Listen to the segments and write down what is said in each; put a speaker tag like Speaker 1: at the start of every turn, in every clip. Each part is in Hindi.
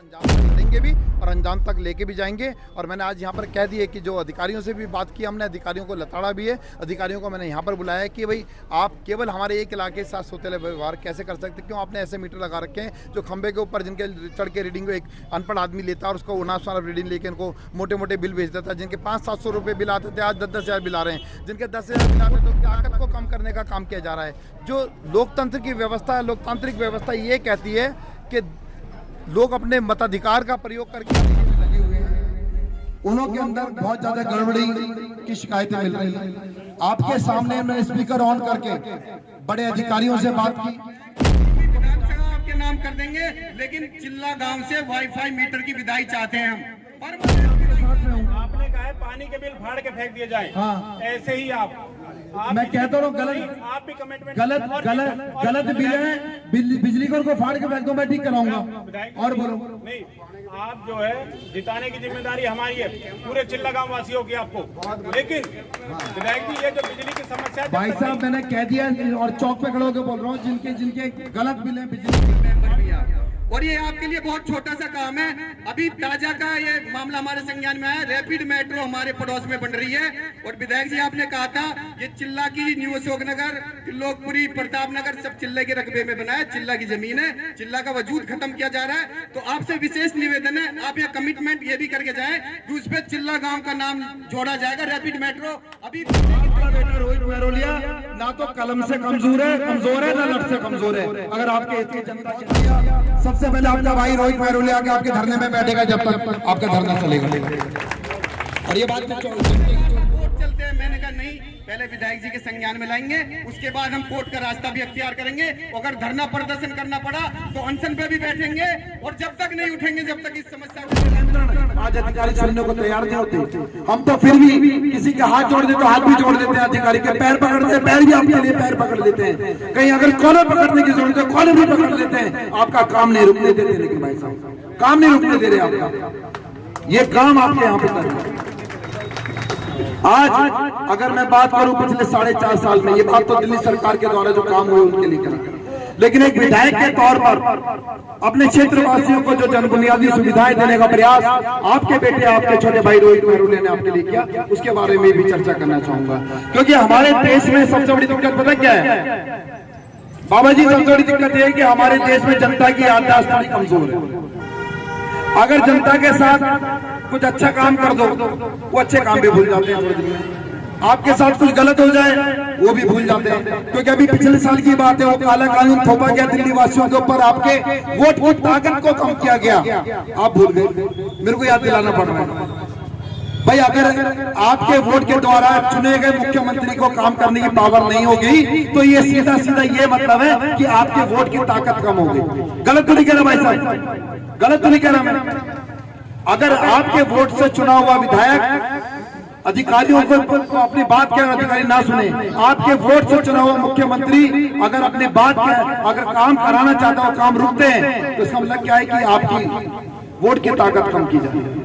Speaker 1: अंजाम तक लड़ेंगे भी और अंजाम तक लेके भी जाएंगे। और मैंने आज यहाँ पर कह दिए कि जो अधिकारियों से भी बात की, हमने अधिकारियों को लताड़ा भी है। अधिकारियों को मैंने यहाँ पर बुलाया है कि भाई आप केवल हमारे एक इलाके के साथ सौतेले व्यवहार कैसे कर सकते, क्यों आपने ऐसे मीटर लगा रखे हैं जो खंबे के ऊपर जिनके चढ़ के रीडिंग एक अनपढ़ आदमी लेता है और उसको उनास रीडिंग लेके इनको मोटे मोटे बिल भेज देता है। जिनके 500-700 रुपये बिल आते थे आज 10-10 हज़ार बिल आ रहे हैं। जिनके 10,000 बिल आते तो ताकत को कम करने का काम किया जा रहा है। जो लोकतंत्र की व्यवस्था है, लोकतांत्रिक व्यवस्था ये कहती है कि लोग अपने मताधिकार का प्रयोग करके लगे हुए हैं, उन्हों के अंदर बहुत ज्यादा गड़बड़ी की शिकायतें मिल रही हैं। आपके सामने मैंने स्पीकर ऑन करके बड़े अधिकारियों से बात की।
Speaker 2: आपके नाम कर देंगे, लेकिन चिल्ला गांव से वाईफाई मीटर की विदाई चाहते हैं हम।
Speaker 3: आपने कहा है पानी के बिल फाड़ के फेंक दिए जाएं।
Speaker 4: हाँ।
Speaker 3: ऐसे ही आप
Speaker 4: मैं कहता हूँ गलत,
Speaker 3: आप भी कमिटमेंट
Speaker 4: गलत बिल है, बिजली को फाड़ के फेंक दो, मैं ठीक कराऊंगा। और बोलो
Speaker 3: नहीं, आप जो है जिताने की जिम्मेदारी हमारी है, पूरे चिल्ला गांव वासियों की आपको। लेकिन विधायक जी, ये जो बिजली की समस्या है,
Speaker 4: भाई साहब मैंने कह दिया और चौक पे खड़े होकर बोल रहा हूँ, जिनके गलत बिल है बिजली।
Speaker 2: और ये आपके लिए बहुत छोटा सा काम है। अभी ताजा का ये मामला हमारे संज्ञान में आया, रैपिड मेट्रो हमारे पड़ोस में बन रही है। और विधायक जी आपने कहा था ये चिल्ला की न्यू अशोक नगर, त्रिलोकपुरी, प्रताप नगर सब चिल्ले के रकबे में बना है। चिल्ला की जमीन है, चिल्ला का वजूद खत्म किया जा रहा है। तो आपसे विशेष निवेदन है, आप ये कमिटमेंट ये भी करके जाए कि उस पर चिल्ला गाँव का नाम जोड़ा जाएगा, रैपिड मेट्रो। अभी
Speaker 4: बेटा रोहित मैरोलिया ना तो कलम से कमजोर है ना लट से कमजोर है। अगर आपके इतनी जनता सबसे पहले आपका भाई रोहित मैरोलिया के आपके धरने में बैठेगा जब तक आपका धरना चलेगा। और ये बात
Speaker 2: कोर्ट चलते हैं, मैंने कहा नहीं, पहले विधायक जी के संज्ञान में लाएंगे, उसके बाद हम कोर्ट का रास्ता भी अख्तियार करेंगे। अगर धरना प्रदर्शन करना पड़ा तो अनशन पे भी बैठेंगे, और जब तक नहीं उठेंगे जब तक इस समस्या को।
Speaker 4: आज अधिकारी सुनने को तैयार नहीं होते, हम तो फिर भी किसी के हाथ जोड़ देते तो हाथ भी जोड़ देते हैं, अधिकारी के पैर पकड़ते हैं, पैर भी आपके लिए पैर पकड़ लेते हैं। कहीं अगर कॉलर पकड़ने की जरूरत है कॉलर भी पकड़ लेते हैं। आपका काम नहीं रुकने देते, लेकिन भाई साहब काम नहीं रुकने दे रहे आपका, ये काम आपके यहाँ पे। आज अगर मैं बात करूं पिछले 4.5 साल में, ये बात तो दिल्ली सरकार के द्वारा जो काम हुए उनके लिए करें, लेकिन एक विधायक के तौर पर अपने क्षेत्र वासियों को जो जनबुनियादी सुविधाएं देने का प्रयास आपके बेटे, आपके छोटे भाई रोहित मैरोलिया ने आपके लिए किया, उसके बारे में भी चर्चा करना चाहूंगा। क्योंकि हमारे देश में सबसे बड़ी दिक्कत पता क्या है बाबा जी? सबसे बड़ी दिक्कत यह है कि हमारे देश में जनता की याददाश्त थोड़ी कमजोर है। अगर जनता के साथ कुछ अच्छा काम कर दो, वो अच्छे काम भी भूल जाते हैं थोड़े दिन में। आपके साथ कुछ गलत हो जाए वो भी भूल जाते हैं। क्योंकि अभी पिछले साल की बात है, वो काला कानून थोपा गया दिल्ली वासियों के ऊपर, आपके वोट की ताकत को कम किया गया, आप भूल गए। मेरे को याद दिलाना पड़ रहा है भाई, अगर आपके वोट के द्वारा चुने गए मुख्यमंत्री को काम करने की पावर नहीं होगी तो ये सीधा सीधा ये मतलब है कि आपके वोट की ताकत कम होगी। गलत तो नहीं कह रहा भाई साहब, गलत तो नहीं कह रहा मैं। अगर आपके वोट से चुना हुआ विधायक अधिकारियों को अपनी बात के अधिकारी ना सुने, आपके वोट से चुना हुआ मुख्यमंत्री अगर अपनी बात के अगर काम कराना चाहता हो, काम रुकते हैं, तो इसका मतलब क्या है कि आपकी वोट की ताकत कम की जाती है।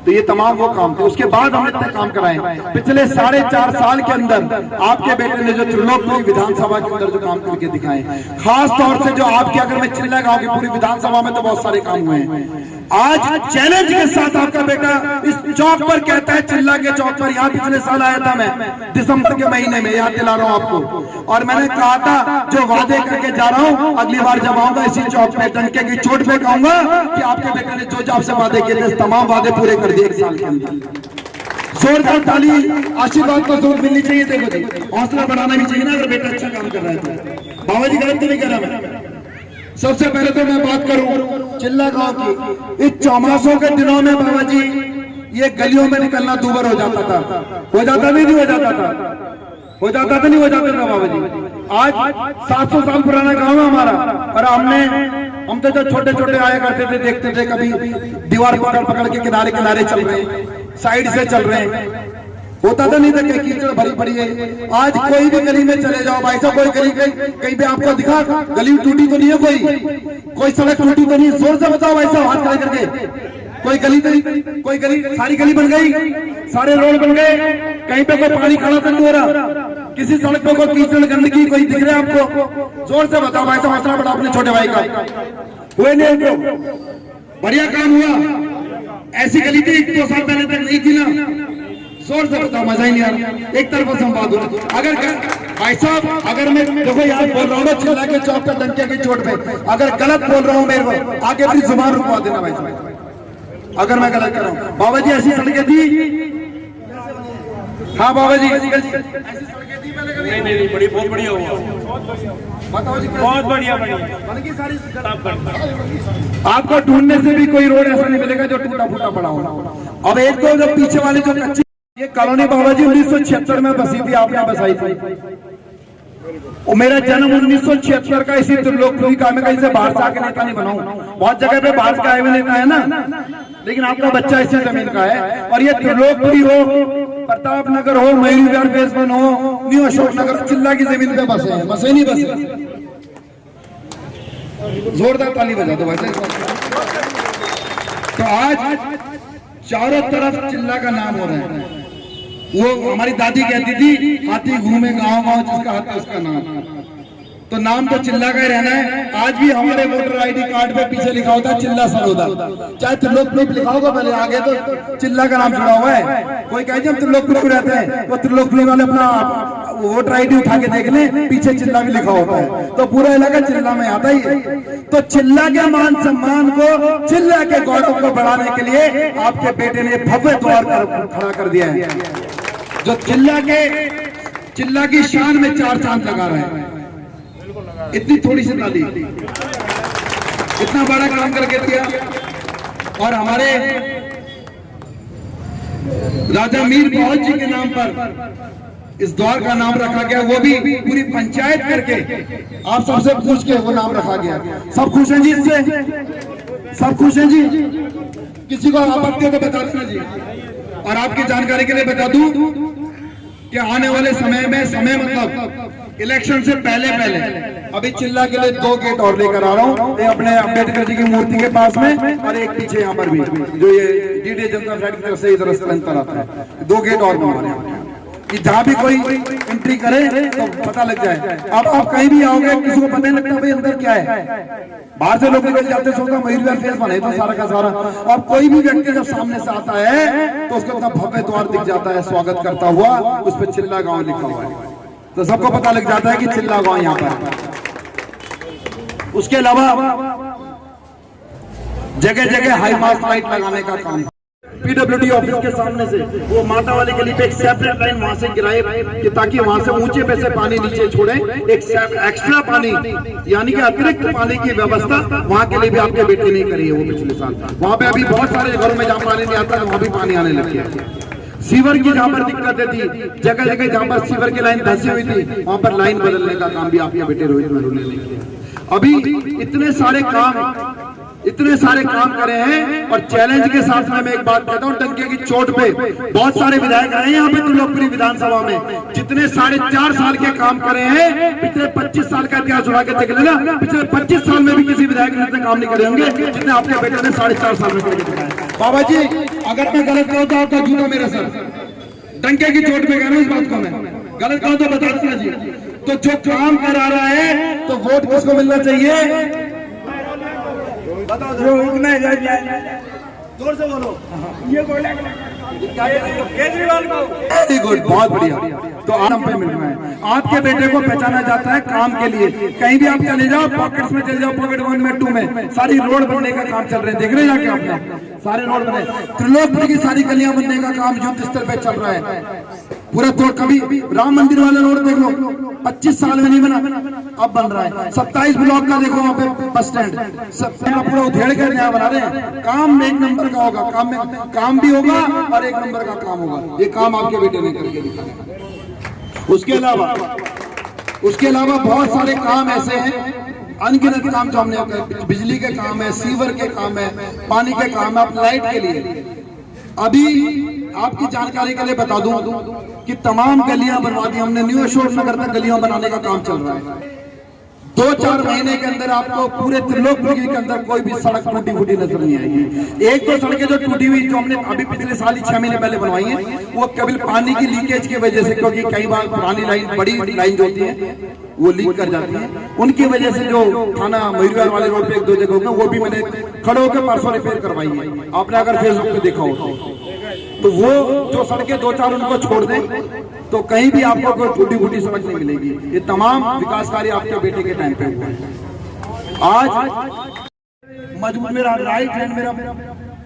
Speaker 4: तो ये तमाम वो काम थे, उसके बाद हमने इतने काम कराए। पिछले 4.5 साल के अंदर आपके बेटे ने जो त्रिलोकपुरी विधानसभा के अंदर जो काम करके दिखाए, खास तौर से जो आपके, अगर मैं चिल्ला गांव की पूरी विधानसभा में तो बहुत सारे काम हुए हैं। आज चैलेंज के साथ आपका बेटा इस चौक पर कहता है, चिल्ला के चौक पर, यहाँ पिछले साल आया था मैं दिसंबर के महीने में, याद दिला रहा हूँ आपको, और मैंने कहा था जो वादे करके जा रहा हूँ अगली बार जब आऊंगा इसी चौक पे डंके की चोट पे कहूंगा कि आपके बेटे ने जो आपसे वादे किए थे तमाम वादे पूरे कर दिए 1 साल के अंदर। जोरदार ताली, आशीर्वाद को जोर मिलनी चाहिए। देखो जी, हौसला बढ़ाना भी चाहिए ना अगर बेटा अच्छा काम कर रहा है तो। बाबा जी गलत तो नहीं कर रहा मैं। सबसे पहले तो मैं बात करूं चिल्ला गांव की, इस चौमासों के दिनों में बाबा जी ये गलियों में निकलना दूभर हो जाता था, हो जाता नहीं हो जाता था, हो जाता था नहीं हो जाता था बाबा जी। आज 700 साल पुराना गांव है हमारा, और हम तो जो छोटे छोटे आया करते थे, देखते थे कभी दीवार पकड़ पकड़ के किनारे किनारे चल रहे हैं, साइड से चल रहे हैं, होता तो नहीं था कि कीचड़ भरी पड़ी है। आज कोई भी गली में चले जाओ भाई साहब, कोई गली कहीं पे आपको दिखा गली टूटी तो नहीं है, कोई सड़क टूटी तो नहीं, जोर से बताओ भाई साहब हाथ खड़े करके। कोई गली नहीं, कोई गली, सारी गली बन गई, सारे रोड बन गए, कहीं पे कोई पानी खड़ा तो नहीं हो रहा, किसी सड़क पे कोई कीचड़ गंदगी कोई दिख रहा है आपको? जोर से बताओ भाई साहब, हौसला बढ़ाओ अपने छोटे भाई का। हुए नहीं बढ़िया काम हुआ। ऐसी गली थी 2 साल पहले तक नहीं थी ना, जोर से बताओ, मजा ही नहीं आ रहा, एक तरफा से हम बात हो रहा। अगर भाई साहब, अगर मैं देखो यार बोल रहा हूँ चिल्ला के चौक पर डंके की चोट पे, अगर गलत बोल रहा हूँ मेरे को आगे अपनी जुबान रुकवा देना भाई साहब, अगर मैं गलत कर रहा हूँ। बाबा जी ऐसी सड़कें थी, हाँ बाबा जी ऐसी सड़कें थी पहले? नहीं, बड़ी बहुत बढ़िया हुआ। बताओ जी, बहुत बढ़िया बढ़िया सारी। आपको ढूंढने से भी कोई रोड ऐसा नहीं मिलेगा जो टूटा फूटा पड़ा हो। अब एक तो जो पीछे वाले जो कच्ची, ये कॉलोनी बाबा जी 1976 में बसी थी, आपने बसाई थी। और मेरा जन्म 1976 का इसी त्रिलोकपुरी का, मैं कहीं से बाहर से आके नेता नहीं बनाऊं। बहुत जगह पे बाहर का आए हुए नेता है ना, लेकिन आपका बच्चा इसी जमीन का है। और ये त्रिलोकपुरी हो, प्रताप नगर हो, मयूरी विहार फेज 1 हो, न्यू अशोक नगर, चिल्ला की जमीन पे बसे हैं, बसे नहीं बसे। जोरदार ताली बजा दो भाई। तो आज चारों तरफ चिल्ला का नाम हो रहा है। वो हमारी दादी कहती थी, हाथी घूमे गांव गांव, जिसका हाथी उसका नाम। तो नाम तो चिल्ला का ही रहना है। आज भी हमारे वोटर आईडी कार्ड पे पीछे लिखा होता है चिल्ला सरोदा, चाहे त्रिलोकपुरी लिखा होगा पहले, आगे तो चिल्ला का नाम जुड़ा हुआ है। कोई कहे हम त्रिलोकपुरी में रहते हैं, तो त्रिलोकपुरी वाले अपना वोटर आईडी उठा के देख ले, पीछे चिल्ला भी लिखा होता है, तो पूरा इलाका चिल्ला में आता ही है। तो चिल्ला के मान सम्मान को, चिल्ला के गौरव को बढ़ाने के लिए आपके बेटे ने भव्य द्वार खड़ा कर दिया है, जो चिल्ला की शान में 4 चांद लगा रहे हैं। इतनी थोड़ी सी ताली, इतना बड़ा काम करके दिया। और हमारे राजा मीर बहादुर जी के नाम पर इस द्वार का नाम रखा गया, वो भी पूरी पंचायत करके आप सबसे पूछ के वो नाम रखा गया। सब खुश हैं जी इससे? सब खुश हैं जी? किसी को आपत्ति हो तो बता देना जी। और आपकी जानकारी के लिए बता दूं कि आने वाले समय में, समय मतलब इलेक्शन से पहले अभी चिल्ला के लिए 2 गेट और लेकर आ रहा हूँ, एक अपने अम्बेडकर जी की मूर्ति के पास में, और एक पीछे यहाँ पर भी, जो ये जीडीए जनता फ्रंट की तरफ से इधर अंतर आता है। 2 गेट और बनवा रहे हैं कि जहाँ भी कोई एंट्री करे तो पता लग जाए। अब आप कहीं भी आओगे, किसी को पता नहीं लगता भाई अंदर क्या है। बाहर से लोग निकल जाते, सोचता मयूरी विहार फेज बने तो सारा का सारा। और कोई भी व्यक्ति जब सामने से आता है तो उसको अपना भव्य द्वार दिख जाता है, स्वागत करता हुआ, उस पर चिल्ला गांव लिखा हुआ है, तो सबको पता लग जाता है कि चिल्ला गांव यहाँ पर। उसके अलावा जगह जगह हाई मास्ट लाइट लगाने का काम पीडब्ल्यूडी ऑफिस के सामने से, वो माता वाली गली पे एक सेपरेट लाइन वहां से गिराए कि ताकि वहां से ऊंचे पे से पानी नीचे छोड़े, एक एक्स्ट्रा पानी यानी कि अतिरिक्त पानी की व्यवस्था वहां के लिए भी आपके बेटे ने करी है। वो पिछले साल वहां पे अभी बहुत सारे घरों में जहाँ पानी नहीं आता वहां भी पानी आने लग गया। सीवर की जहाँ पर दिक्कतें थी, जगह जगह जहाँ पर सीवर की लाइन धसी हुई थी, वहां पर लाइन बदलने का काम भी आपके बेटे रोहित मेहरू ने किया। अभी इतने सारे काम करे हैं। और चैलेंज के साथ में मैं एक बात कहता हूँ, टंके की चोट पे बहुत सारे विधायक आए यहाँ पे त्रिलोकपुरी विधानसभा में, जितने 4.5 साल के काम करे हैं, पिछले 25 साल का इतिहास उड़ा के देख लेना, पिछले 25 साल में भी किसी विधायक ने इतने काम नहीं करे होंगे जितने आपके बेटे ने 4.5 साल में करके दिखाया। बाबा जी अगर मैं गलत कहूँ तो आपका जूता मेरे सर, डंके की चोट पे कह रहा हूँ इस बात को, मैं गलत कहूँ तो बता देना जी। तो जो काम करा रहा है तो वोट किसको मिलना चाहिए? बताओ जोर से बोलो। ये केजरीवाल को वेरी गुड, बहुत बढ़िया। तो आराम पे मिल रहा है, आपके बेटे को पहचाना जाता है काम के लिए। कहीं भी आप चले जाओ, पॉकेट्स में चले जाओ, पॉकेट 1 में 2 में सारी रोड बनने का काम चल रहे हैं, देख रहे हैं जाके आपने, सारे रोड बने। त्रिलोकपुरी की सारी गलियां बनने का काम युद्ध स्तर पे चल रहा है पूरा। तो कभी राम मंदिर वाला रोड देख लो, 25 साल में नहीं बना, अब बन रहा है। 27 ब्लॉक का देखो वहाँ पे बस स्टैंड, सब पूरा उधेड़ कर नया बना रहे हैं। काम 1 नंबर का होगा, काम में काम भी होगा और 1 नंबर का काम होगा। ये काम आपके बेटे ने करके दिखाया। उसके अलावा बहुत सारे काम ऐसे हैं, अनगिनत काम जो हमने, बिजली के काम है, सीवर के काम है, पानी के काम है, लाइट के लिए। अभी आपकी जानकारी के लिए बता दूं कि तमाम गलियां बनवा दी हमने, न्यू अशोक नगर तक गलियां बनाने का काम चल रहा है। 2-4 महीने के अंदर आपको पूरे त्रिलोकपुरी के अंदर कोई भी सड़क टूटी फूटी नजर नहीं आएगी। 1-2 सड़कें जो टूटी हुई, जो हमने अभी पिछले साल ही 6 महीने पहले बनवाई है, वो केवल पानी की लीकेज की वजह से, क्योंकि कई बार पुरानी लाइन, बड़ी लाइन जो होती है वो लीक कर जाती है। उनकी वजह से जो थाना मयूरविहार वाले रोड पे 1-2 जगहों में वो भी मैंने खड़े होकर परसों रिपेयर करवाई है। आपने अगर फेसबुक पे देखा हो तो वो जो सड़कें 2-4 उनको छोड़ दें तो कहीं भी आपको कोई टूटी फूटी सड़क नहीं मिलेगी। ये तमाम विकास कार्य आपके बेटे के टाइम पे हुए हैं। आज मजबूत मेरा राइट हैंड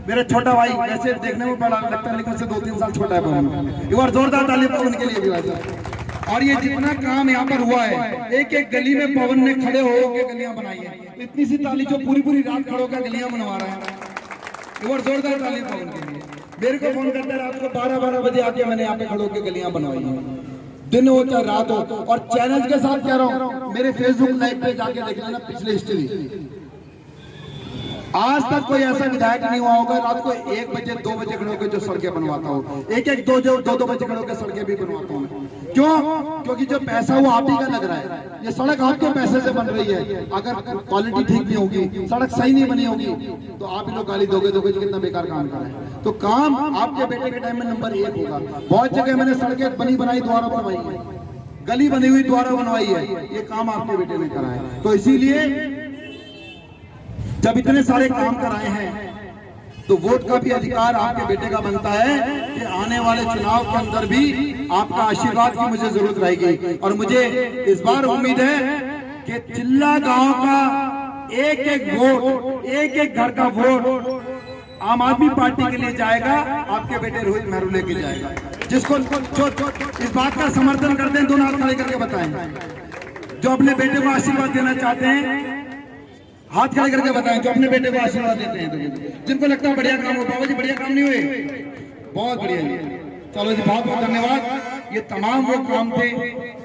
Speaker 4: मेरा छोटा भाई, वैसे देखने में बड़ा लगता है लेकिन उससे 2-3 साल छोटा है। एक बार जोरदार ताली उनके लिए भी वैसा। और ये जितना काम यहाँ पर हुआ है, एक एक गली में पवन ने खड़े होकर गलियां बनाई है। इतनी सी ताली जो पूरी रात खड़े होकर गलियां बनवा रहा है, एक बार जोरदार ताली पवन के लिए। मेरे को फोन करते रात को 12 बजे आके मैंने यहाँ पे खड़े होकर गलियां बनवाई है, दिन हो चाहे रात हो। और चैलेंज के साथ कह रहा हूँ, मेरे फेसबुक लाइव पे जाके देख लेना पिछले हिस्ट्री। आज तक कोई ऐसा विधायक नहीं हुआ होगा रात को 1 बजे 2 बजे खड़े होकर जो सड़कें बनवाता हो। 1-2 बजे खड़े होकर सड़कें भी बनवाता हूँ। क्यों? क्योंकि जो पैसा वो आप ही का लग रहा है। ये सड़क आपके पैसे से बन रही है। अगर क्वालिटी ठीक नहीं होगी, सड़क सही नहीं बनी होगी तो आप ही लोग गाली दोगे कितना बेकार काम कर रहे हैं। तो काम आपके बेटे के टाइम में नंबर 1 होगा। बहुत जगह मैंने सड़कें बनाई द्वारा बनवाई है, गली बनी हुई द्वारा बनवाई है। ये काम आपके बेटे ने करा है। तो इसीलिए जब इतने सारे काम कराए हैं तो वोट का भी अधिकार आपके बेटे का बनता है कि आने वाले चुनाव के अंदर भी आपका आशीर्वाद की मुझे जरूरत रहेगी। और मुझे इस बार उम्मीद है कि चिल्ला गांव का एक वोट, एक घर का वोट आम आदमी पार्टी के लिए जाएगा। आपके बेटे रोहित मेहरू लेके जाएगा। जिसको जो इस बात का समर्थन करते हैं दोनों हाथ खड़े करके बताएं। जो अपने बेटे को आशीर्वाद देना चाहते हैं हाथ खड़े करके बताएं। जो अपने बेटे को आशीर्वाद देते हैं, जिनको लगता है बढ़िया काम हो। बाबा जी बढ़िया काम नहीं हुए? बहुत बढ़िया जी, चलो जी बहुत बहुत धन्यवाद। ये तमाम वो काम थे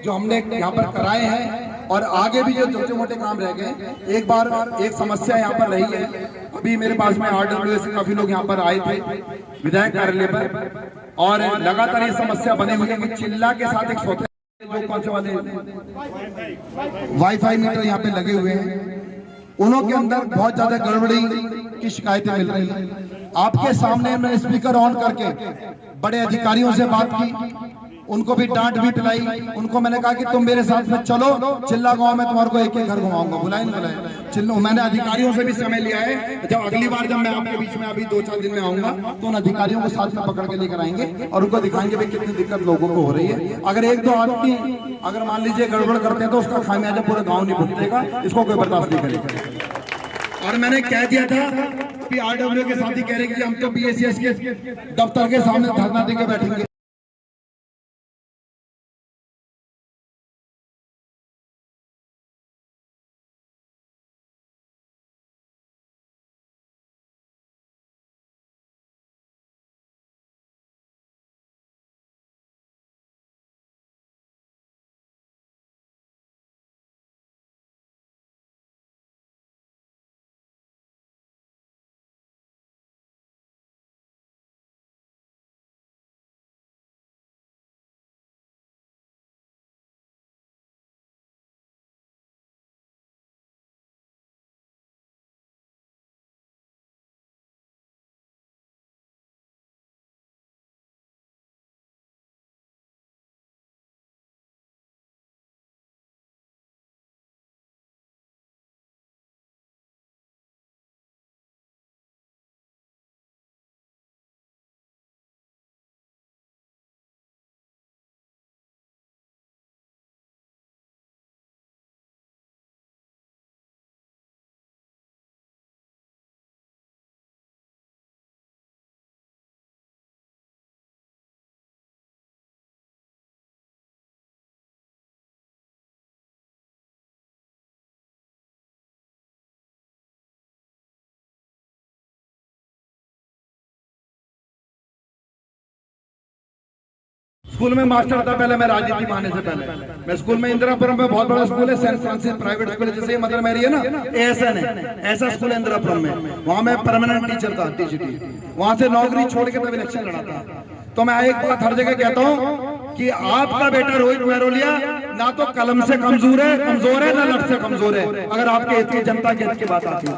Speaker 4: जो हमने यहाँ पर कराए हैं और आगे भी जो छोटे मोटे काम रह गए। एक बार एक समस्या यहाँ पर रही है, अभी मेरे पास में RWA से काफी लोग यहाँ पर आए थे विधायक कार्यालय पर, और लगातार ये समस्या बने हुई है कि चिल्ला के साथ एक सोते कौन से वाले वाईफाई मीटर यहाँ पे लगे हुए हैं, उन्हों के अंदर बहुत ज्यादा गड़बड़ी की शिकायतें मिल रही हैं। आपके सामने मैंने स्पीकर ऑन करके बड़े अधिकारियों से बात की, उनको भी डांट भी पिलाई। उनको मैंने कहा कि तुम मेरे साथ में चलो, चिल्ला गांव में तुम्हारे को एक घर घुमाऊंगा। बुलाए नहीं बुलाए चिल्लो। मैंने अधिकारियों से भी समय लिया है। जब अगली बार जब मैं आपके बीच में अभी 2-4 दिन में आऊंगा तो उन अधिकारियों को साथ में पकड़ के लेकर आएंगे और उनको दिखाएंगे भाई कितनी दिक्कत लोगों को हो रही है। अगर 1-2 आदमी अगर मान लीजिए गड़बड़ करते हैं तो उसका खामियाजा पूरा गाँव नहीं भुगतेगा। इसको कोई बर्दाश्त नहीं करेगा। और मैंने कह दिया था कि RWA के साथ ही कह रहे कि हम तो BACS के दफ्तर के सामने धरना देके बैठेंगे। स्कूल में मास्टर था पहले, मैं राजनीति में आने से पहले। मैं स्कूल में इंदिरापुरम में बहुत बड़ा स्कूल है, सेंट फ्रांसिस प्राइवेट स्कूल है, जैसे मदर मैरी है ना, ASN है, ऐसा स्कूल है इंदिरापुरम में। वहां मैं परमानेंट टीचर था, TCT। वहां से नौकरी छोड़ के तब इलेक्शन लड़ा था। तो मैं एक बात हर जगह कहता हूँ कि आपका बेटा रोहित मेहरोलिया ना तो कलम से कमजोर है ना लट से कमजोर है। अगर आपके हित की जनता के हित की बात आती है,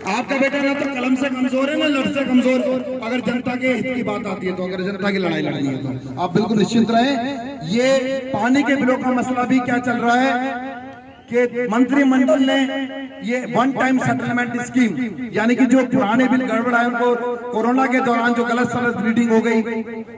Speaker 4: आपका बेटा ना तो कलम से कमजोर है ना लड़ से कमजोर। अगर जनता के हित की बात आती है तो, अगर जनता की लड़ाई लड़नी है तो आप बिल्कुल निश्चिंत रहें। ये पानी के बिलों का मसला भी क्या चल रहा है कि मंत्रिमंडल ने ये वन टाइम सेटलमेंट स्कीम, यानी कि जो पुराने बिल गड़बड़ आए उनको कोरोना के दौरान जो गलत सलत रीडिंग हो गई,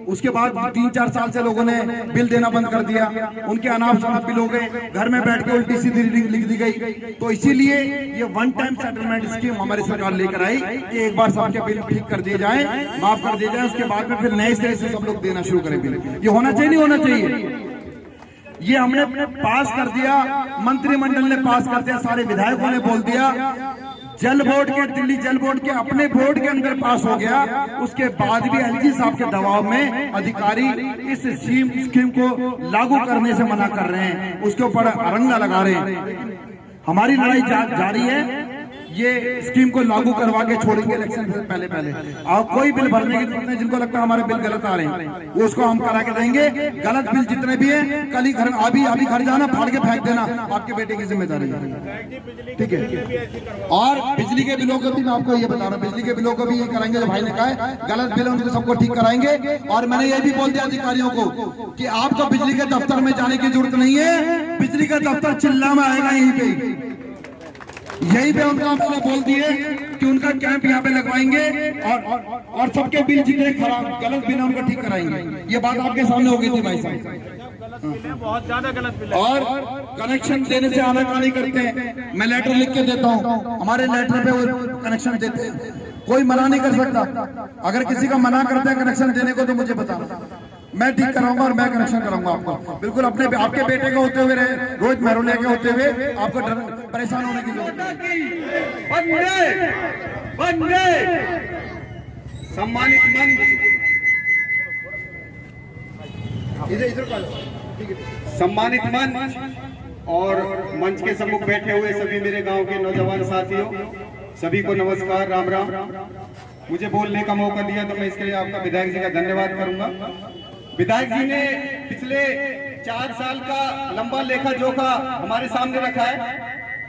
Speaker 4: उसके बाद 3-4 साल से लोगों ने बिल देना बंद कर दिया, उनके अनाप शनाप बिल हो गए, घर में बैठ के उल्टी सीधी रीडिंग लिख दी गई। तो इसीलिए ये वन टाइम सेटलमेंट स्कीम हमारी सरकार लेकर आई कि एक बार सबके बिल ठीक कर दिए जाए, माफ कर दिए जाए, उसके बाद में फिर नए सिरे से सब लोग देना शुरू करें बिल। ये होना चाहिए नहीं होना चाहिए? ये हमने पास कर दिया, मंत्रिमंडल ने पास कर दिया, सारे विधायकों ने बोल दिया, जल बोर्ड के, दिल्ली जल बोर्ड के अपने बोर्ड के अंदर पास हो गया। उसके बाद भी एलजी साहब के दबाव में अधिकारी इस स्कीम को लागू करने से मना कर रहे हैं, उसके ऊपर अरंगा लगा रहे हैं। हमारी लड़ाई जारी है, ये स्कीम को लागू करवा के छोड़ेंगे इलेक्शन से पहले। और कोई बिल भरने की जरूरत नहीं, जिनको लगता है हमारे बिल गलत आ रहे हैं वो उसको हम करा के देंगे। गलत बिल जितने भी हैं कल ही घर, अभी घर जाना, फाड़ के फेंक देना, आपके बेटे की जिम्मेदारी है, ठीक है। और बिजली के बिलों को भी मैं आपको ये बता रहा हूँ, बिजली के बिलों को भी ये कराएंगे जो भाई ने कहा है, गलत बिल उनको सबको ठीक कराएंगे। और मैंने ये भी बोल दिया अधिकारियों को कि आपको बिजली के दफ्तर में जाने की जरूरत नहीं है, बिजली का दफ्तर चिल्ला में आएगा यहीं पे, यही पे उनका मैंने बोल दिए कि उनका कैंप यहाँ पे लगवाएंगे और सबके बिल जितने खराब गलत बिल उनको ठीक कराएंगे। ये बात आपके सामने हो गई थी भाई साहब।
Speaker 3: बहुत ज्यादा गलत बिल
Speaker 4: और कनेक्शन देने से आनाकानी करते हैं, मैं लेटर लिख के देता हूँ, हमारे लेटर पे वो कनेक्शन देते हैं, कोई मना नहीं कर सकता। अगर किसी का मना करते हैं कनेक्शन देने को तो मुझे बताना, मैं ठीक कराऊंगा और मैं कनेक्शन कराऊंगा आपको। बिल्कुल अपने आपके बेटे के होते हुए, रोहित मेहरोलिया के होते हुए आपको परेशान होने की जरूरत नहीं।
Speaker 2: सम्मानित मंच, सम्मानित मंच और मंच के सम्मुख बैठे हुए सभी मेरे गांव के नौजवान साथियों, सभी को नमस्कार, राम राम। मुझे बोलने का मौका दिया तो मैं इसके लिए आपका विधायक जी का धन्यवाद करूंगा। विधायक जी ने पिछले 4 साल का लंबा लेखा जोखा हमारे सामने रखा है।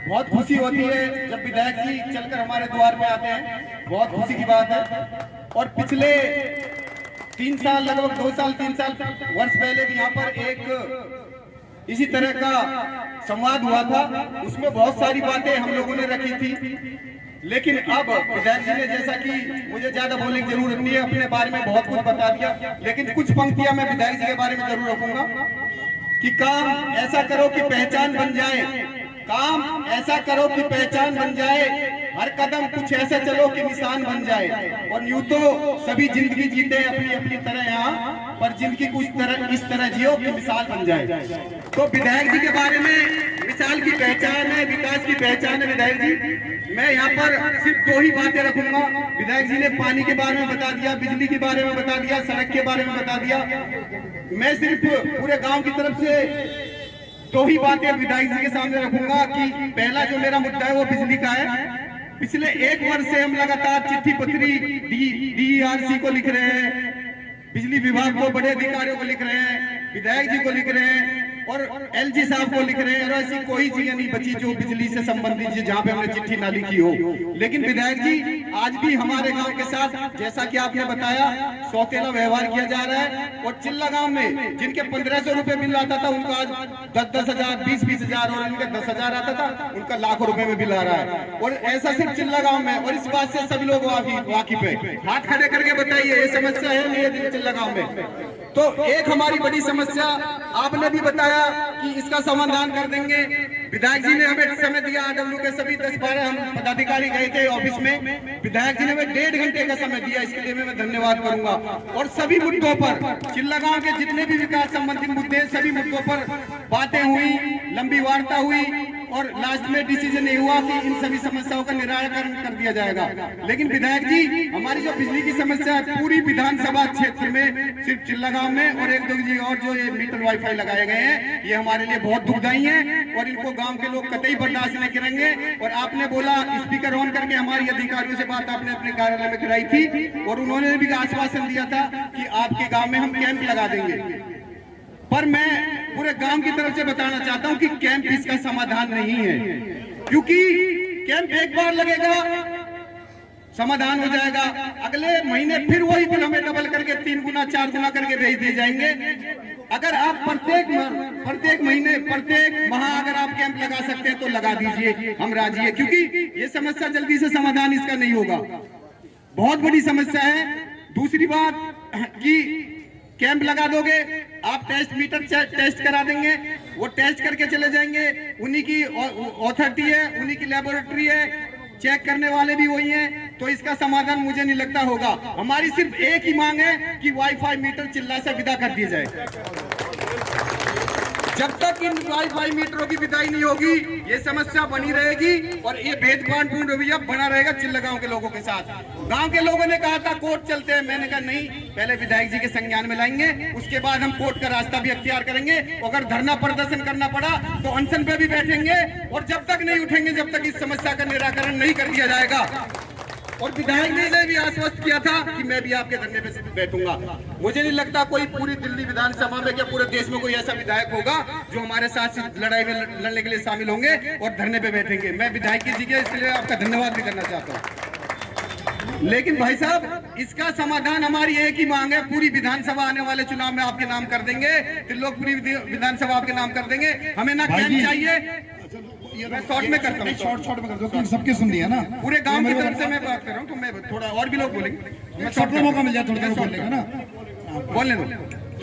Speaker 2: बहुत खुशी होती है जब विधायक जी चलकर हमारे द्वार पे आते हैं, बहुत खुशी की बात है। और पिछले 3 साल, लगभग 2 साल 3 साल वर्ष पहले भी यहाँ पर एक इसी तरह का संवाद हुआ था, उसमें बहुत सारी बातें हम लोगों ने रखी थी। लेकिन अब विधायक जी ने, जैसा कि मुझे ज्यादा बोलने की जरूरत नहीं है, अपने बारे में बहुत कुछ बता दिया, लेकिन कुछ पंक्तियां मैं विधायक जी के बारे में जरूर रखूंगा कि काम ऐसा करो कि पहचान बन जाए, काम ऐसा करो कि पहचान बन जाए, हर कदम कुछ ऐसा चलो कि निशान बन जाए। और यूं तो सभी जिंदगी जीते अपनी अपनी तरह यहाँ, पर जिंदगी कुछ तरह इस तरह जियो कि मिसाल बन जाए। तो विधायक जी के बारे में मिसाल की पहचान है, विकास की पहचान है विधायक जी। मैं यहाँ पर सिर्फ 2 ही बातें रखूंगा। विधायक जी ने पानी के बारे में बता दिया, बिजली के बारे में बता दिया, सड़क के बारे में बता दिया। मैं सिर्फ पूरे गांव की तरफ से 2 ही बातें विधायक जी के सामने रखूंगा कि पहला जो मेरा मुद्दा है वो बिजली का है। पिछले 1 वर्ष से हम लगातार चिट्ठी पत्री DERC को लिख रहे हैं, बिजली विभाग को, बड़े अधिकारियों को लिख रहे हैं, विधायक जी को लिख रहे हैं और LG साहब को लिख रहे हैं, और ऐसी कोई चीज नहीं बची जो बिजली से संबंधित जहां पे हमने चिट्ठी ना लिखी हो। लेकिन विधायक जी आज भी हमारे गांव के साथ, जैसा कि आपने बताया, सौतेला व्यवहार किया जा रहा है। और चिल्ला गांव में जिनके 1500 रुपए बिल आता था, उनका आज 10-10 हजार, 20-20 हजार, और इनके 10 हजार आता था, उनका लाखों रुपए में बिल आ रहा है। और ऐसा सिर्फ चिल्ला गांव में, और इस बात से सभी लोग वाकिफ है। हाथ खड़े करके बताइए, ये समस्या है नहीं चिल्ला गांव में? तो एक हमारी बड़ी समस्या आपने भी बताया कि इसका समाधान कर देंगे। विधायक जी ने हमें समय दिया, आरडब्ल्यू के सभी 10-12 हम पदाधिकारी गए थे ऑफिस में, विधायक जी ने हमें 1.5 घंटे का समय दिया, इसके लिए मैं धन्यवाद करूंगा। और सभी मुद्दों पर, चिल्ला गांव के जितने भी विकास संबंधित मुद्दे, सभी मुद्दों पर बातें हुई, लंबी वार्ता हुई, और लास्ट में डिसीजन ये हुआ कि इन सभी समस्याओं का निराकरण कर दिया जाएगा। लेकिन विधायक जी, हमारी जो बिजली की समस्या है पूरी विधानसभा क्षेत्र में, सिर्फ चिल्ला गांव में और 1-2 जगह और जो ये मीटर वाईफाई लगाए गए हैं, ये हमारे लिए बहुत दुखदायी है और इनको गांव के लोग कतई बर्दाश्त नहीं करेंगे। और आपने बोला, स्पीकर ऑन करके हमारी अधिकारियों से बात आपने अपने कार्यालय में कराई थी, और उन्होंने भी आश्वासन दिया था कि आपके गाँव में हम कैंप लगा देंगे। पर मैं पूरे गांव की तरफ से बताना चाहता हूं कि कैंप इसका समाधान नहीं है, क्योंकि कैंप एक बार लगेगा समाधान हो जाएगा। अगले महीने फिर वही बिल हमें डबल करके 3 गुना 4 गुना करके भेज दिए जाएंगे। अगर आप प्रत्येक महीने प्रत्येक माह अगर आप कैंप लगा सकते हैं तो लगा दीजिए, हम राजी है, क्योंकि ये समस्या जल्दी से समाधान इसका नहीं होगा, बहुत बड़ी समस्या है। दूसरी बात कि कैंप लगा दोगे आप, टेस्ट मीटर टेस्ट करा देंगे, वो टेस्ट करके चले जाएंगे, उन्हीं की अथॉरिटी है, उन्हीं की लेबोरेटरी है, चेक करने वाले भी वही हैं, तो इसका समाधान मुझे नहीं लगता होगा। हमारी सिर्फ एक ही मांग है कि वाईफाई मीटर चिल्ला से विदा कर दिया जाए। जब तक इन वाईफाई मीटरों की विदाई नहीं होगी ये समस्या बनी रहेगी और ये भेदभावपूर्ण रवैया बना रहेगा चिल्ला गांव के लोगों के साथ। गांव के लोगों ने कहा था कोर्ट चलते हैं, मैंने कहा नहीं, पहले विधायक जी के संज्ञान में लाएंगे, उसके बाद हम कोर्ट का रास्ता भी अख्तियार करेंगे। अगर धरना प्रदर्शन करना पड़ा तो अनशन पे भी बैठेंगे, और जब तक नहीं उठेंगे जब तक इस समस्या का निराकरण नहीं कर दिया जाएगा। और विधायक जी ने भी आश्वस्त किया था कि मैं भी आपके धरने पे बैठूंगा। मुझे नहीं लगता कोई पूरी दिल्ली विधानसभा में या पूरे देश में कोई ऐसा विधायक होगा जो हमारे साथ लड़ाई में लड़ने के लिए शामिल होंगे और धरने पे बैठेंगे। मैं विधायक जी के इसलिए आपका धन्यवाद भी करना चाहता हूँ। लेकिन भाई साहब, इसका समाधान हमारी एक ही मांग है, पूरी विधानसभा आने वाले चुनाव में आपके नाम कर देंगे, त्रिलोकपुरी विधानसभा आपके नाम कर देंगे। हमें ना कैंप चाहिए, मैं शॉर्ट में करता हूँ,
Speaker 4: शॉर्ट में कर दो क्योंकि सबके सुन लिया ना,
Speaker 2: पूरे गांव की तरफ से मैं बात कर रहा हूँ, तो मैं थोड़ा और भी लोग बोलेंगे,
Speaker 4: शॉर्ट में मौका मिल जाए थोड़ा बोलने का ना,
Speaker 2: बोलने दो।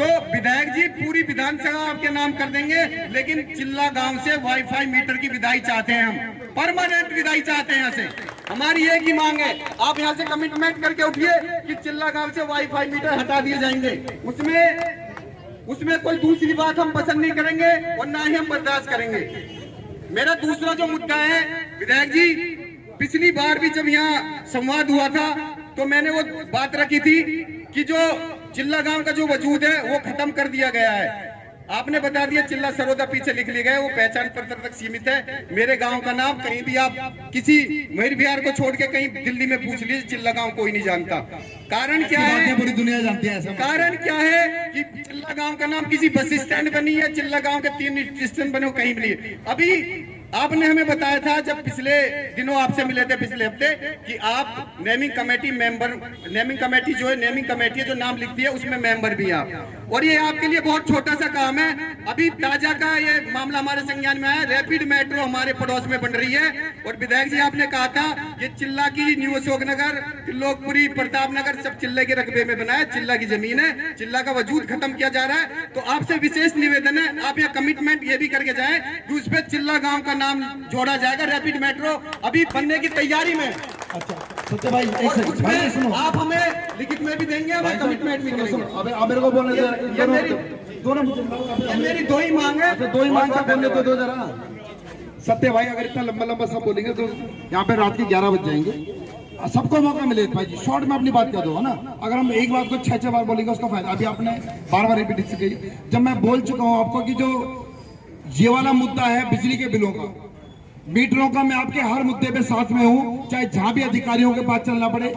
Speaker 2: तो विधायक जी पूरी विधानसभा आपके नाम कर देंगे, लेकिन चिल्ला गांव से वाईफाई मीटर की विदाई चाहते हैं, हम परमानेंट विदाई चाहते हैं यहाँ से। हमारी एक ही मांग है, आप यहाँ से कमिटमेंट करके उठिए कि चिल्ला गांव से वाईफाई मीटर हटा दिए जाएंगे। उसमें कोई दूसरी बात हम पसंद नहीं करेंगे और ना ही हम बर्दाश्त करेंगे। मेरा दूसरा जो मुद्दा है, विधायक जी पिछली बार भी जब यहाँ संवाद हुआ था तो मैंने वो बात रखी थी कि जो चिल्ला गांव का जो वजूद है वो खत्म कर दिया गया है। आपने बता दिया चिल्ला सरोदा पीछे लिख लिया गया, वो पहचान पत्र तक सीमित है। मेरे गांव का नाम कहीं भी आप किसी मयूर बिहार को छोड़ के कहीं दिल्ली में पूछ लीजिए, चिल्ला गांव कोई नहीं जानता। कारण क्या है?
Speaker 4: पूरी दुनिया जानती है ऐसा।
Speaker 2: कारण क्या है कि चिल्ला गांव का नाम किसी बस स्टैंड पर नहीं है, चिल्ला गांव के 3 स्टेशन बने कहीं भी नहीं। अभी आपने हमें बताया था जब पिछले दिनों आपसे मिले थे पिछले हफ्ते कि आप naming committee member, naming committee जो है, नेमिंग कमेटी जो नाम लिखती है उसमें मेंबर भी आप, और ये आपके लिए बहुत छोटा सा काम है। अभी ताजा का ये मामला हमारे संज्ञान में आया, रैपिड मेट्रो हमारे पड़ोस में बन रही है, और विधायक जी आपने कहा था ये चिल्ला की न्यू अशोकनगर, त्रिलोकपुरी, प्रतापनगर सब चिल्ले के रकबे में बना है, चिल्ला की जमीन है, चिल्ला का वजूद खत्म किया जा रहा है। तो आपसे विशेष निवेदन है, आप ये कमिटमेंट ये भी करके जाए कि उस पर चिल्ला गाँव का नाम जोड़ा जाएगा। रैपिड मेट्रो अभी बनने की तैयारी में।
Speaker 4: अच्छा सत्य भाई, एक सेकंड भाई सुनो,
Speaker 2: आप हमें लिखित में भी देंगे, हमें कमिटमेंट भी करेंगे।
Speaker 4: अबे आप मेरे को बोलने दे, दोनों
Speaker 2: मेरी दो ही मांग है,
Speaker 4: दो ही मांग बोलने तो दो जरा। सत्य भाई अगर इतना लंबा लंबा सब बोलेंगे तो यहाँ पे रात के 11 बज जाएंगे। सबको मौका मिले भाई जी, शॉर्ट में अपनी बात कर दो, है ना। अगर हम एक बात को 6 बार बोलेंगे उसका फायदा। अभी आपने बार रिपीट की, जब मैं बोल चुका हूँ आपको कि जो ये वाला मुद्दा है बिजली के बिलों का, मीटरों का, मैं आपके हर मुद्दे पे साथ में हूँ, चाहे जहां भी अधिकारियों के पास चलना पड़े,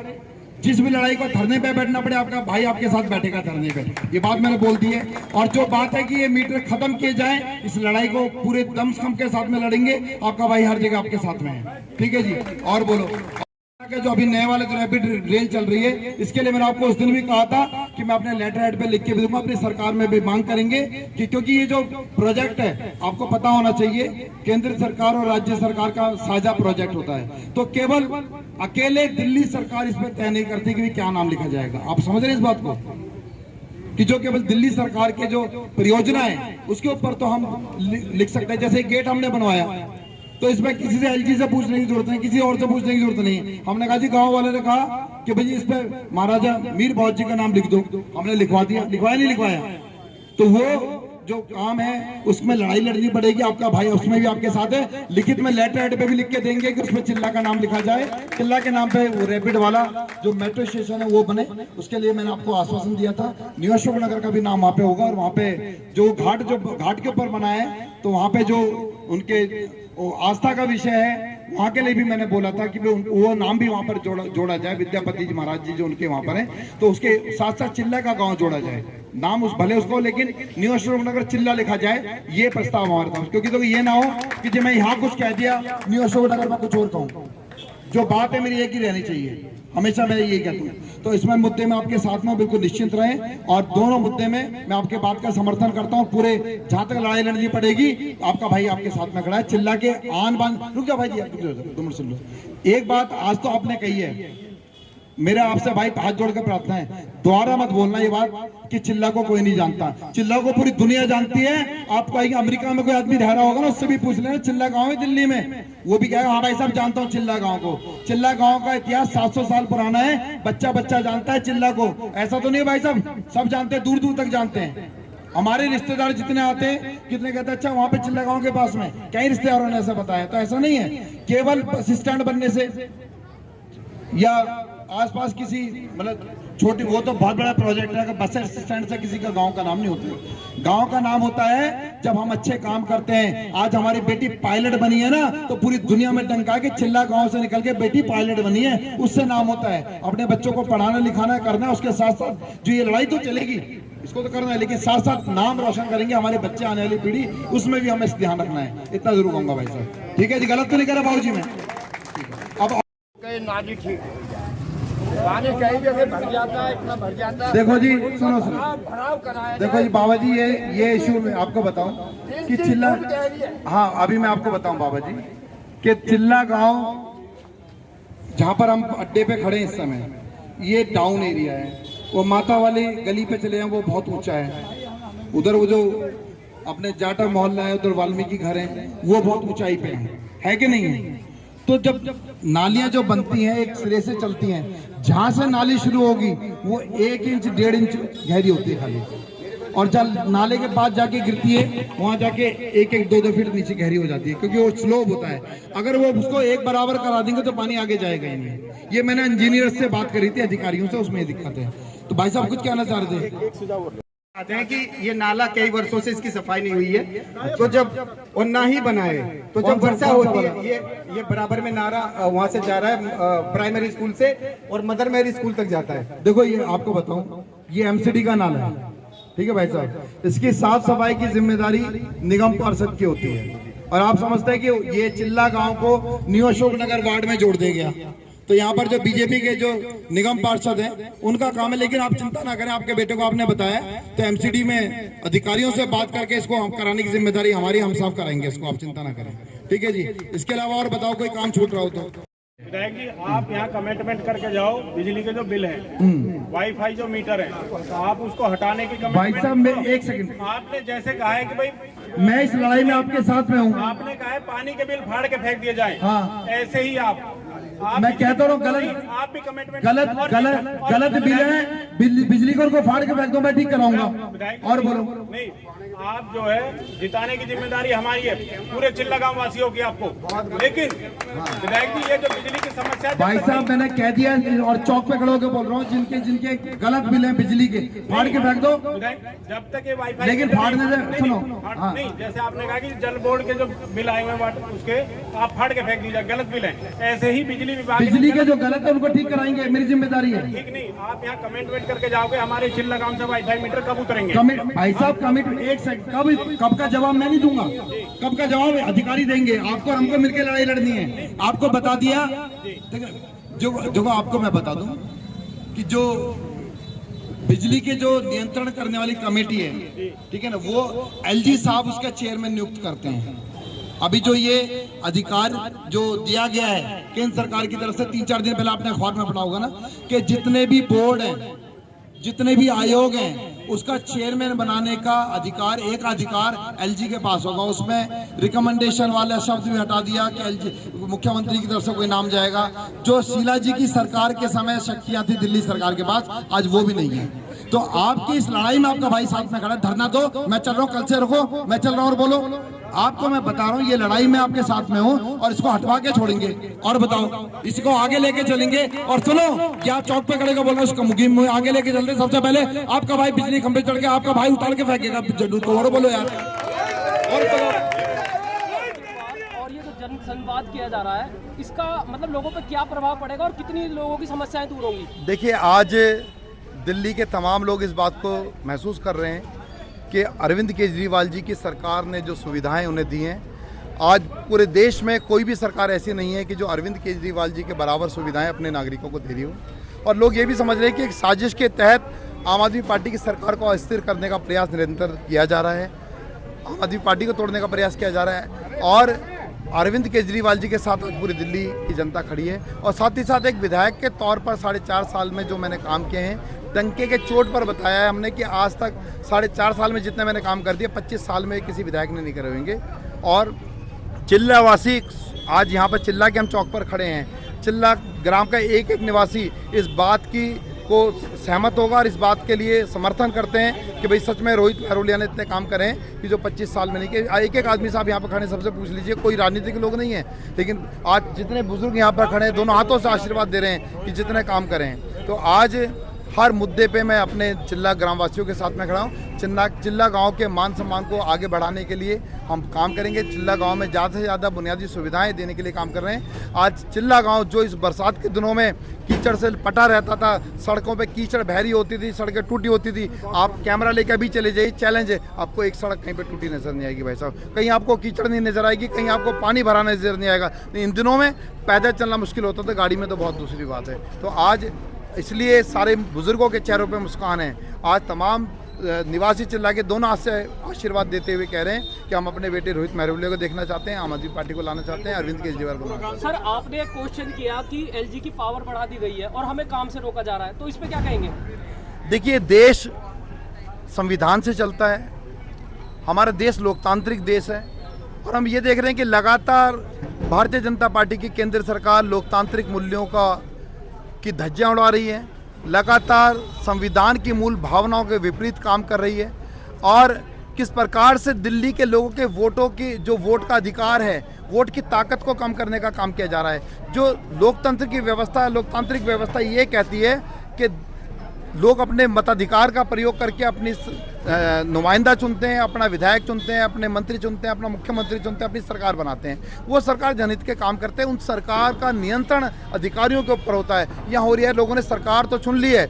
Speaker 4: जिस भी लड़ाई को धरने पे बैठना पड़े, आपका भाई आपके साथ बैठेगा धरने पे। ये बात मैंने बोल दी है। और जो बात है कि ये मीटर खत्म किए जाए, इस लड़ाई को पूरे दमखम के साथ में लड़ेंगे, आपका भाई हर जगह आपके साथ में है, ठीक है जी। और बोलो जो अभी नए वाले जो रैपिड रेल चल रही है, इसके लिए मैंने आपको उस दिन भी कहा था कि मैं अपने लेटर हेड पे लिख के भी दूंगा, अपनी सरकार में भी मांग करेंगे कि क्योंकि ये जो प्रोजेक्ट है आपको पता होना चाहिए, केंद्र सरकार और राज्य सरकार का साझा प्रोजेक्ट होता है, तो केवल अकेले दिल्ली सरकार इस पर तय नहीं करती कि क्या नाम लिखा जाएगा। आप समझ रहे हैं इस बात को, कि जो केवल दिल्ली सरकार के जो परियोजना है उसके ऊपर तो हम लिख सकते हैं। जैसे गेट हमने बनवाया तो इसमें किसी से एलजी से पूछने की जरूरत नहीं, किसी और से पूछने की जरूरत नहीं। हमने कहा जी, गांव वाले ने कहा कि भाई इस पे महाराजा मीर बहुत जी का नाम लिख दो, हमने लिखवा दिया। लिखवाया नहीं लिखवाया, तो वो जो काम है उसमें लड़ाई लड़नी पड़ेगी। आपका भाई उसमें भी आपके साथ है, लिखित में लेटर हेड पे भी लिख के देंगे कि उसमें चिल्ला का नाम लिखा जाए, चिल्ला के नाम पे वो रैपिड वाला जो मेट्रो स्टेशन है वो बने। उसके लिए मैंने आपको आश्वासन दिया था। न्यू अशोकनगर का भी नाम वहाँ पे होगा, और वहाँ पे जो घाट के ऊपर बना है, तो वहाँ पे जो उनके आस्था का विषय है, वहाँ के लिए भी मैंने बोला था कि वो नाम भी वहाँ पर जोड़ा जाए, विद्यापति जी महाराज जी जो उनके वहाँ पर हैं, तो उसके साथ साथ चिल्ला का गांव जोड़ा जाए, नाम उस भले उसको, लेकिन न्यू अशोकनगर चिल्ला लिखा जाए, ये प्रस्ताव हमारे था। क्योंकि तो ये ना हो कि जब मैं यहाँ कुछ कह दिया, न्यू अशोकनगर में कुछ और कहूँ। जो बात है मेरी एक ही रहनी चाहिए। हमेशा मैं यही कहता हूँ। तो इसमें मुद्दे में आपके साथ में बिल्कुल निश्चिंत रहें, और दोनों मुद्दे में मैं आपके बात का समर्थन करता हूँ। पूरे जहां तक लड़ाई लड़नी पड़ेगी, आपका भाई आपके साथ में खड़ा है। चिल्ला के आन बान, रुक जाओ भाई जी, 2 मिनट सुन लो। एक बात आज तो आपने कही है, मेरा आपसे भाई हाथ जोड़ कर प्रार्थना है, दोबारा मत बोलना ये बात कि चिल्ला को कोई नहीं जानता। चिल्ला को पूरी दुनिया जानती है। आपको अमेरिका में कोई आदमी रह रहा होगा ना, उससे भी पूछ लेना चिल्ला गांव है दिल्ली में, वो भी कहेगा हाँ भाई साहब जानता हूँ चिल्ला गांव को। चिल्ला गांव का इतिहास 700 साल पुराना है। बच्चा बच्चा जानता है चिल्ला को, ऐसा तो नहीं है भाई साहब, सब जानते हैं, दूर दूर तक जानते हैं। हमारे रिश्तेदार जितने आते हैं, कितने कहते हैं अच्छा वहां पे चिल्ला गांव के पास में, कई रिश्तेदारों ने ऐसा बताया। तो ऐसा नहीं है केवल बस स्टैंड बनने से या आसपास किसी मतलब छोटी, वो तो बहुत बड़ा प्रोजेक्ट है। बस स्टैंड से किसी का गांव का नाम नहीं होता। गांव का नाम होता है जब हम अच्छे काम करते हैं। आज हमारी बेटी पायलट बनी है ना, तो पूरी दुनिया में डंका के चिल्ला गांव से निकल के बेटी पायलट बनी है, उससे नाम होता है। अपने बच्चों को पढ़ाना लिखाना करना है, उसके साथ साथ जो ये लड़ाई तो चलेगी, इसको तो करना है, लेकिन साथ साथ नाम रोशन करेंगे हमारे बच्चे, आने वाली पीढ़ी, उसमें भी हमें ध्यान रखना है। इतना जरूर कहूंगा भाई साहब। ठीक है जी, गलत तो नहीं करा बाबू जी मैं। अब
Speaker 5: नाली ठीक पानी कहीं भी अगर भर जाता है, इतना भर जाता है।
Speaker 4: देखो जी, सुनो
Speaker 5: भराव कराया।
Speaker 4: देखो जी बाबा जी, ये इशू में आपको बताऊं कि चिल्ला, हाँ अभी मैं आपको बताऊं बाबा जी कि चिल्ला गांव जहां पर हम अड्डे पे खड़े हैं इस समय, ये डाउन एरिया है। वो माता वाली गली पे चले जाएं, वो बहुत ऊंचा है। उधर वो जो अपने जाटा मोहल्ला है, उधर वाल्मीकि घर है, वो बहुत ऊंचाई पे है कि नहीं है? तो जब नालियां जो बनती हैं एक सिरे से चलती हैं, जहां से नाली शुरू होगी वो 1 इंच 1.5 इंच गहरी होती है खाली, और जब नाले के पास जाके गिरती है वहां जाके 1-1, 2-2 फीट नीचे गहरी हो जाती है, क्योंकि वो स्लोप होता है। अगर वो उसको एक बराबर करा देंगे तो पानी आगे जाएगा ही नहीं। ये मैंने इंजीनियर से बात करी थी, अधिकारियों से, उसमें दिक्कत है। तो भाई साहब कुछ कहना चाह रहे थे?
Speaker 2: आते हैं कि ये नाला कई वर्षों से इसकी सफाई नहीं हुई है, तो जब और ना ही बनाए, तो जब वर्षा होती है, ये बराबर में नाला वहां से जा रहा है प्राइमरी स्कूल से और मदर मैरी स्कूल तक जाता है।
Speaker 4: देखो ये आपको बताऊं, ये एमसीडी का नाला है, ठीक है भाई साहब। इसकी साफ सफाई की जिम्मेदारी निगम पार्षद की होती है, और आप समझते हैं कि ये चिल्ला गांव को न्यू अशोक नगर वार्ड में जोड़ दे गया, तो यहाँ पर जो बीजेपी के जो निगम पार्षद हैं उनका काम है। लेकिन आप चिंता ना करें, आपके बेटे को आपने बताया तो एमसीडी में अधिकारियों से बात करके इसको हम कराने की जिम्मेदारी हमारी, हम साफ कराएंगे इसको, आप चिंता ना करें। ठीक है जी, इसके अलावा और बताओ कोई काम छूट रहा हो तो।
Speaker 3: विधायक जी, आप यहाँ कमिटमेंट करके जाओ, बिजली के जो बिल है, वाईफाई जो मीटर है, तो आप उसको हटाने की
Speaker 4: भाई साहब मैं 1 सेकंड,
Speaker 3: आपने जैसे कहा है कि भाई
Speaker 4: मैं इस लड़ाई में आपके साथ में हूँ।
Speaker 3: आपने कहा है पानी के बिल फाड़ के फेंक दिए जाए,
Speaker 4: हाँ।
Speaker 3: ऐसे ही आप
Speaker 4: मैं कहता हूँ गलत,
Speaker 3: आप भी कमिटमेंट
Speaker 4: गलत बिल है, बिजली को उनको फाड़ के फेंक दो, मैं ठीक कराऊंगा। और बोलो।
Speaker 3: नहीं, आप जो है जिताने की जिम्मेदारी हमारी है, पूरे चिल्ला गांव वासियों की आपको। लेकिन विधायक जी, ये जो बिजली की समस्या है,
Speaker 4: भाई साहब मैंने कह दिया और चौक पे खड़े होकर बोल रहा हूँ, जिनके गलत बिल है बिजली के, फाड़ के फेंक दो।
Speaker 3: जब तक ये वाईफाई,
Speaker 4: लेकिन फाड़ने से सुनो,
Speaker 3: नहीं, जैसे आपने कहा कि जल बोर्ड के जो बिल आए हुए उसके आप फाड़ के फेंक दीजिए, गलत बिल है, ऐसे ही बिजली
Speaker 4: के जो गलत है उनको ठीक कराएंगे, मेरी जिम्मेदारी है।
Speaker 3: ठीक नहीं, आप यहाँ कमिटमेंट करके जाओगे हमारे चिल्ला गांव से वाईफाई मीटर कब उतरेंगे?
Speaker 4: भाई साहब कमिट, एक सेकंड, कब का जवाब मैं नहीं दूंगा, कब का जवाब अधिकारी देंगे। आपको हमको मिलकर लड़ाई लड़नी है। आपको बता दिया, जो आपको मैं बता दूं कि जो बिजली के जो नियंत्रण करने वाली कमेटी है, ठीक है ना, वो एलजी साहब उसका चेयरमैन नियुक्त करते हैं। अभी जो ये अधिकार जो दिया गया है केंद्र सरकार की तरफ से, 3-4 दिन पहले आपने अखबार में पढ़ा होगा ना, कि जितने भी बोर्ड हैं, जितने भी आयोग हैं, उसका चेयरमैन बनाने का अधिकार, एक अधिकार एलजी के पास होगा। उसमें रिकमेंडेशन वाला शब्द भी हटा दिया कि एलजी मुख्यमंत्री की तरफ से कोई नाम जाएगा। जो शीला जी की सरकार के समय शक्तियां थी दिल्ली सरकार के पास, आज वो भी नहीं है। तो आपकी इस लड़ाई में आपका भाई साथ में खड़ा है, धरना दो, मैं चल रहा हूँ, कल से रुको, मैं चल रहा हूँ। और बोलो, आपको मैं बता रहा हूँ ये लड़ाई में आपके साथ में हूँ, और इसको हटवा के छोड़ेंगे। और बताओ, इसको आगे लेके चलेंगे। और सुनो, क्या चौक पे खड़े का बोल रहा हूँ, उसको मुहिम में आगे लेके चलते। सबसे पहले आपका भाई बिजली खंभे चढ़ के आपका भाई उतार के फेंकेगा जरूर, तो और बोलो यार। और
Speaker 6: ये जो जन संवाद किया जा रहा है, इसका मतलब लोगों पे क्या प्रभाव पड़ेगा और कितनी लोगों की समस्याएं दूर होंगी?
Speaker 1: देखिए, आज दिल्ली के तमाम लोग इस बात को महसूस कर रहे हैं कि अरविंद केजरीवाल जी की सरकार ने जो सुविधाएं उन्हें दी हैं, आज पूरे देश में कोई भी सरकार ऐसी नहीं है कि जो अरविंद केजरीवाल जी के बराबर सुविधाएं अपने नागरिकों को दे रही हो। और लोग ये भी समझ रहे हैं कि एक साजिश के तहत आम आदमी पार्टी की सरकार को अस्थिर करने का प्रयास निरंतर किया जा रहा है, आम आदमी पार्टी को तोड़ने का प्रयास किया जा रहा है। और अरविंद केजरीवाल जी के साथ आज पूरी दिल्ली की जनता खड़ी है। और साथ ही साथ एक विधायक के तौर पर 4.5 साल में जो मैंने काम किए हैं, डंके के चोट पर बताया है हमने कि आज तक 4.5 साल में जितने मैंने काम कर दिए 25 साल में किसी विधायक ने नहीं करे होंगे। और चिल्लावासी आज यहाँ पर चिल्ला के हम चौक पर खड़े हैं, चिल्ला ग्राम का एक एक निवासी इस बात की को सहमत होगा और इस बात के लिए समर्थन करते हैं कि भाई सच में रोहित मेहरोलिया ने इतने काम करे हैं कि जो 25 साल में नहीं किए। एक एक आदमी साहब यहाँ पर खड़े सबसे पूछ लीजिए, कोई राजनीतिक लोग नहीं है, लेकिन आज जितने बुजुर्ग यहाँ पर खड़े हैं दोनों हाथों से आशीर्वाद दे रहे हैं कि जितने काम करें हैं। तो आज हर मुद्दे पे मैं अपने चिल्ला ग्रामवासियों के साथ में खड़ा हूँ। चिल्ला गांव के मान सम्मान को आगे बढ़ाने के लिए हम काम करेंगे। चिल्ला गांव में ज़्यादा से ज़्यादा बुनियादी सुविधाएं देने के लिए काम कर रहे हैं। आज चिल्ला गांव जो इस बरसात के दिनों में कीचड़ से पटा रहता था, सड़कों पे कीचड़ बहरी होती थी, सड़कें टूटी होती थी, आप कैमरा लेकर भी चले जाइए, चैलेंज है, आपको एक सड़क कहीं पे टूटी नजर नहीं आएगी भाई साहब, कहीं आपको कीचड़ नहीं नजर आएगी, कहीं आपको पानी भरा नजर नहीं आएगा। इन दिनों में पैदल चलना मुश्किल होता था, गाड़ी में तो बहुत दूसरी बात है। तो आज इसलिए सारे बुजुर्गों के चेहरों पे मुस्कान है। आज तमाम निवासी चिल्ला के दोनों हाथ से आशीर्वाद देते हुए कह रहे हैं कि हम अपने बेटे रोहित मेहरोलिया को देखना चाहते हैं, आम आदमी पार्टी को लाना चाहते हैं, अरविंद केजरीवाल को लाना चाहते हैं।
Speaker 6: सर, आपने एक क्वेश्चन किया कि एलजी की पावर बढ़ा दी गई है और हमें काम से रोका जा रहा है, तो इस पे क्या कहेंगे?
Speaker 1: देखिए, देश संविधान से चलता है, हमारा देश लोकतांत्रिक देश है और हम ये देख रहे हैं कि लगातार भारतीय जनता पार्टी की केंद्र सरकार लोकतांत्रिक मूल्यों की धज्जियां उड़ा रही है, लगातार संविधान की मूल भावनाओं के विपरीत काम कर रही है। और किस प्रकार से दिल्ली के लोगों के वोटों की जो वोट का अधिकार है, वोट की ताकत को कम करने का काम किया जा रहा है। जो लोकतंत्र की व्यवस्था, लोकतांत्रिक व्यवस्था ये कहती है कि लोग अपने मताधिकार का प्रयोग करके अपनी नुमाइंदा चुनते हैं, अपना विधायक चुनते हैं, अपने मंत्री चुनते हैं, अपना मुख्यमंत्री चुनते हैं, अपनी सरकार बनाते हैं। वो सरकार जनहित के काम करते हैं, उन सरकार का नियंत्रण अधिकारियों के ऊपर होता है। यहाँ हो रही है, लोगों ने सरकार तो चुन ली है,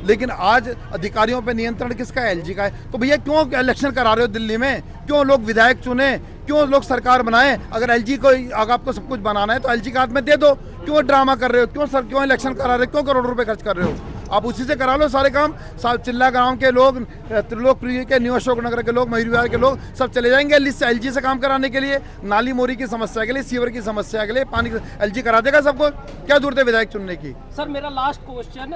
Speaker 1: लेकिन आज अधिकारियों पे नियंत्रण किसका है? एलजी का है। तो भैया क्यों इलेक्शन करा रहे हो दिल्ली में? क्यों लोग विधायक चुने? क्यों लोग सरकार बनाएं? अगर एलजी को, अगर आपको सब कुछ बनाना है तो एलजी के हाथ में दे दो। क्यों ड्रामा कर रहे हो? क्यों इलेक्शन करा रहे हो? क्यों करोड़ों रुपए खर्च कर रहे हो? आप उसी से करा लो सारे काम। चिल्ला गांव के लोग, त्रिलोकप्रिय के, न्यू अशोक नगर के लोग, मयूर विहार के लोग सब चले जाएंगे एलजी से काम कराने के लिए, नाली मोरी की समस्या के लिए, सीवर की समस्या के लिए, पानी एलजी करा देगा सबको। क्या जरूरत है विधायक चुनने की?
Speaker 6: सर, मेरा लास्ट क्वेश्चन,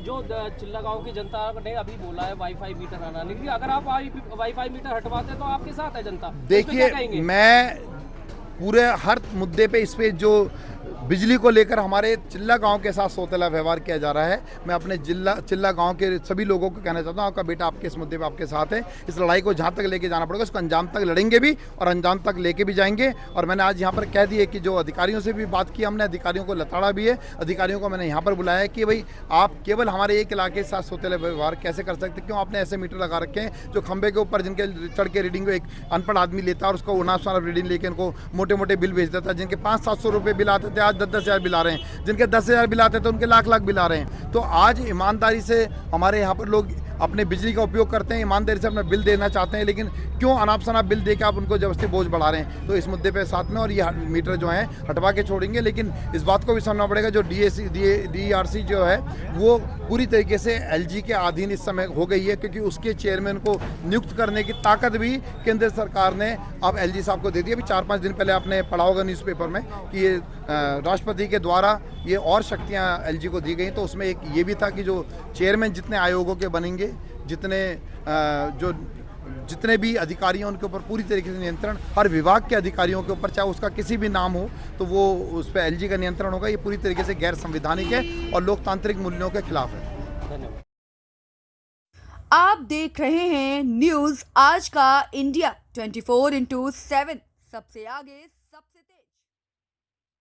Speaker 6: जो चिल्ला गांव की जनता ने अभी बोला है वाईफाई मीटर हटाने के लिए, अगर आप वाईफाई मीटर हटवाते तो आपके साथ है जनता।
Speaker 1: देखिए, मैं पूरे हर मुद्दे पे इस पे जो बिजली को लेकर हमारे चिल्ला गांव के साथ सौतेला व्यवहार किया जा रहा है, मैं अपने चिल्ला गांव के सभी लोगों को कहना चाहता हूं, आपका बेटा आपके इस मुद्दे पे आपके साथ है। इस लड़ाई को जहां तक लेके जाना पड़ेगा उसको अंजाम तक लड़ेंगे भी और अंजाम तक लेके भी जाएंगे। और मैंने आज यहाँ पर कह दिए कि जो अधिकारियों से भी बात की हमने, अधिकारियों को लताड़ा भी है। अधिकारियों को मैंने यहाँ पर बुलाया है कि भाई आप केवल हमारे एक इलाके के साथ सौतेला व्यवहार कैसे कर सकते? क्यों आपने ऐसे मीटर लगा रखे हैं जो खंबे के ऊपर जिनके चढ़ के रीडिंग को एक अनपढ़ आदमी लेता है और उसको 19 रीडिंग लेके उनको मोटे मोटे बिल भेज देता है। जिनके 500-700 रुपये बिल आते थे आज 10-10 हज़ार बिल आ रहे हैं, जिनके 10,000 बिल आते थे उनके लाख बिल आ रहे हैं। तो आज ईमानदारी से हमारे यहाँ पर लोग अपने बिजली का उपयोग करते हैं, ईमानदारी से अपना बिल देना चाहते हैं, लेकिन क्यों अनाप शनाप बिल देकर आप उनको जबरदस्ती बोझ बढ़ा रहे हैं? तो इस मुद्दे पे साथ में और ये मीटर जो है हटवा के छोड़ेंगे। लेकिन इस बात को भी समझना पड़ेगा, जो DERC जो है वो पूरी तरीके से एलजी के अधीन इस समय हो गई है, क्योंकि उसके चेयरमैन को नियुक्त करने की ताकत भी केंद्र सरकार ने अब एलजी साहब को दे दी। अभी 4-5 दिन पहले आपने पढ़ा होगा न्यूज़पेपर में कि ये राष्ट्रपति के द्वारा ये और शक्तियाँ एलजी को दी गई। तो उसमें एक ये भी था कि जो चेयरमैन जितने आयोगों के बनेंगे, जितने भी अधिकारी हैं उनके ऊपर पूरी तरीके से नियंत्रण, हर विभाग के अधिकारियों के ऊपर, चाहे उसका किसी भी नाम हो, तो वो उस पर एलजी का नियंत्रण होगा। ये पूरी तरीके से गैर संवैधानिक है और लोकतांत्रिक मूल्यों के खिलाफ है।
Speaker 6: धन्यवाद।
Speaker 7: आप देख रहे हैं न्यूज़ आज का इंडिया 24/7, सबसे आगे सबसे